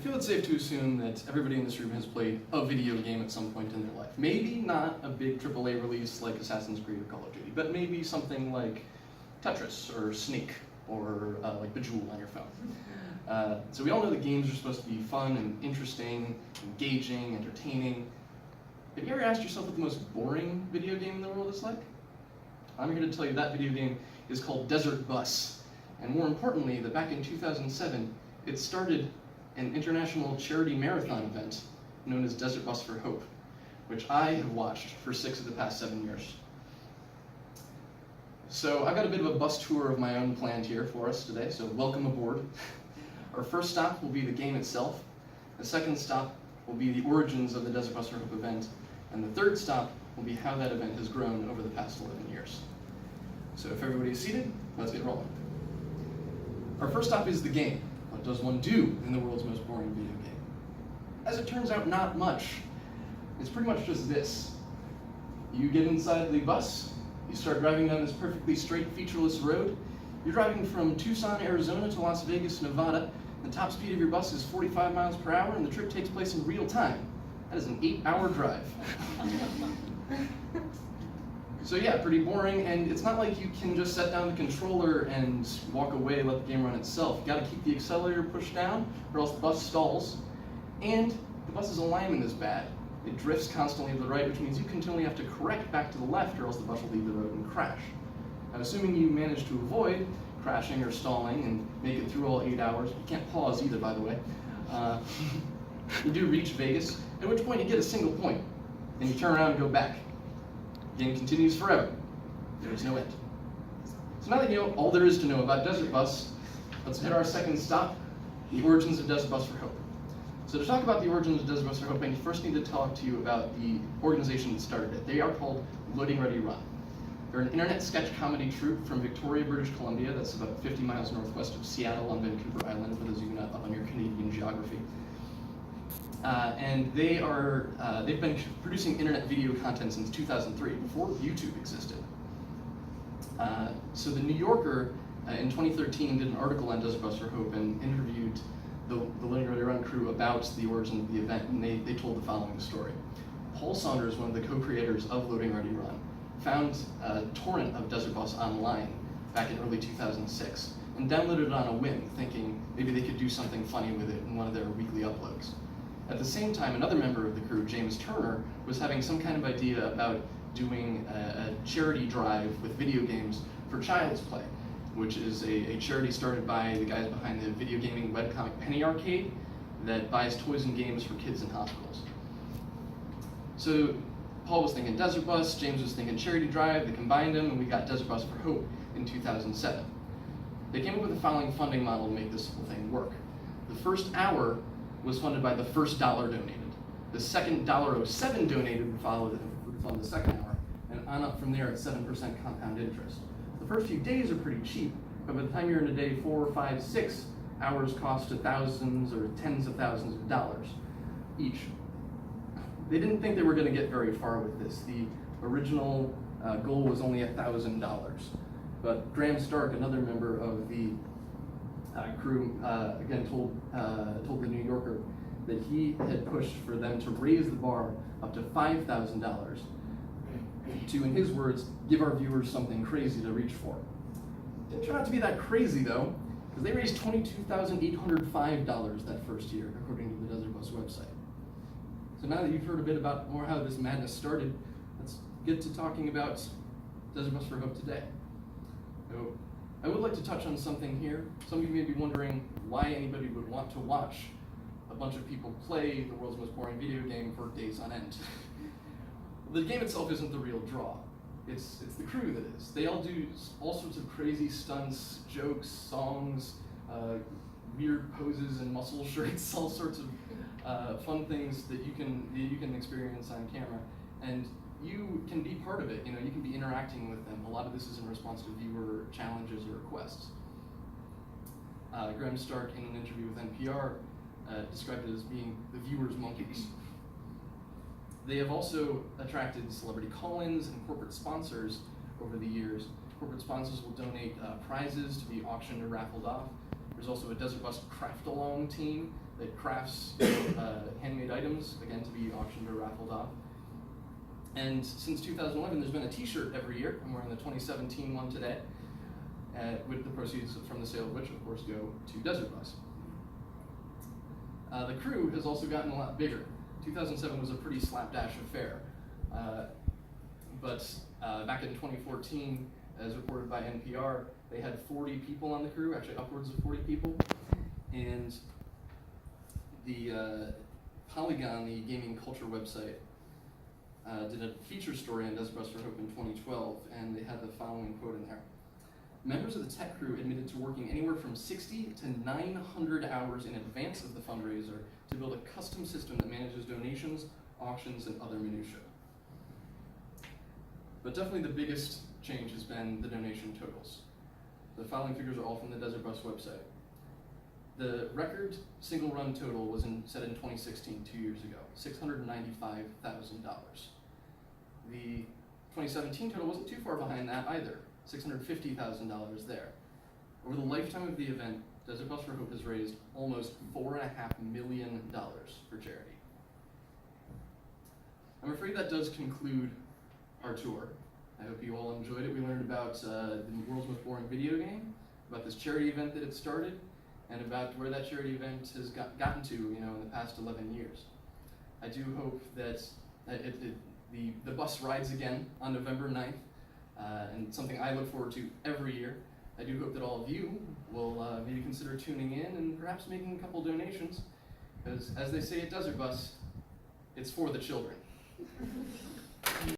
feel it's safe to assume that everybody in this room has played a video game at some point in their life. Maybe not a big AAA release like Assassin's Creed or Call of Duty, but maybe something like Tetris or Snake or like Bejeweled on your phone. So we all know that games are supposed to be fun and interesting, engaging, entertaining. Have you ever asked yourself what the most boring video game in the world is like? I'm here to tell you that video game is called Desert Bus. And more importantly, that back in 2007, it started an international charity marathon event known as Desert Bus for Hope, which I have watched for 6 of the past 7 years. So I've got a bit of a bus tour of my own planned here for us today, so welcome aboard. Our first stop will be the game itself. The second stop will be the origins of the Desert Bus for Hope event. And the third stop will be how that event has grown over the past 11 years. So if everybody is seated, let's get rolling. Our first stop is the game. What does one do in the world's most boring video game? As it turns out, not much. It's pretty much just this. You get inside the bus, you start driving down this perfectly straight, featureless road. You're driving from Tucson, Arizona to Las Vegas, Nevada. The top speed of your bus is 45 miles per hour, and the trip takes place in real time. That is an 8-hour drive. So yeah, pretty boring, and it's not like you can just set down the controller and walk away, let the game run itself. You gotta keep the accelerator pushed down, or else the bus stalls. And the bus's alignment is bad. It drifts constantly to the right, which means you continually have to correct back to the left, or else the bus will leave the road and crash. Now, assuming you manage to avoid crashing or stalling and make it through all 8 hours, you can't pause either, by the way, you do reach Vegas, at which point you get a single point, and you turn around and go back. The game continues forever. There is no end. So now that you know all there is to know about Desert Bus, let's hit our second stop, the origins of Desert Bus for Hope. So to talk about the origins of Desert Bus for Hope, I first need to talk to you about the organization that started it. They are called Loading Ready Run. They're an internet sketch comedy troupe from Victoria, British Columbia. That's about 50 miles northwest of Seattle on Vancouver Island, for those of you not up on your Canadian geography. And they've been producing internet video content since 2003, before YouTube existed. So the New Yorker in 2013 did an article on Desert Bus for Hope and interviewed the Loading Ready Run crew about the origin of the event, and they told the following story. Paul Saunders, one of the co-creators of Loading Ready Run, found a torrent of Desert Bus online back in early 2006 and downloaded it on a whim, thinking maybe they could do something funny with it in one of their weekly uploads. At the same time, another member of the crew, James Turner, was having some kind of idea about doing a charity drive with video games for Child's Play, which is a charity started by the guys behind the video gaming webcomic Penny Arcade that buys toys and games for kids in hospitals. So Paul was thinking Desert Bus, James was thinking charity drive, they combined them, and we got Desert Bus for Hope in 2007. They came up with the following funding model to make this whole thing work. The first hour was funded by the first dollar donated. The second $1.07 donated would fund the second hour, and on up from there at 7% compound interest. The first few days are pretty cheap, but by the time you're in a day 4, 5, 6 hours cost to thousands or tens of thousands of dollars each. They didn't think they were going to get very far with this. The original goal was only $1,000, but Graham Stark, another member of the crew, again told the New Yorker that he had pushed for them to raise the bar up to $5,000 to, in his words, give our viewers something crazy to reach for. Didn't turn out to be that crazy though, because they raised $22,805 that first year, according to the Desert Bus website. So now that you've heard a bit about more how this madness started, let's get to talking about Desert Bus for Hope today. So, I would like to touch on something here. Some of you may be wondering why anybody would want to watch a bunch of people play the world's most boring video game for days on end. The game itself isn't the real draw. It's the crew that is. They all do all sorts of crazy stunts, jokes, songs, weird poses and muscle shirts, all sorts of fun things that you can experience on camera. And you can be part of it. You know, you can be interacting with them. A lot of this is in response to viewer challenges or requests. Graham Stark, in an interview with NPR, described it as being the viewer's monkeys. They have also attracted celebrity call-ins and corporate sponsors over the years. Corporate sponsors will donate prizes to be auctioned or raffled off. There's also a Desert Bus craft-along team that crafts handmade items, again, to be auctioned or raffled off. And since 2011, there's been a t-shirt every year. I'm wearing the 2017 one today, with the proceeds from the sale of which, of course, go to Desert Bus. The crew has also gotten a lot bigger. 2007 was a pretty slapdash affair. But back in 2014, as reported by NPR, they had 40 people on the crew, actually upwards of 40 people. And the Polygon, the gaming culture website, did a feature story on Desert Bus for Hope in 2012, and they had the following quote in there. Members of the tech crew admitted to working anywhere from 60 to 900 hours in advance of the fundraiser to build a custom system that manages donations, auctions, and other minutiae. But definitely the biggest change has been the donation totals. The following figures are all from the Desert Bus website. The record single run total was set in 2016, 2 years ago, $695,000. The 2017 total wasn't too far behind that either, $650,000 there. Over the lifetime of the event, Desert Bus for Hope has raised almost $4.5 million for charity. I'm afraid that does conclude our tour. I hope you all enjoyed it. We learned about the world's most boring video game, about this charity event that it started, and about where that charity event has gotten to, in the past 11 years. I do hope that the bus rides again on November 9th, and something I look forward to every year. I do hope that all of you will maybe consider tuning in and perhaps making a couple donations, because as they say at Desert Bus, it's for the children.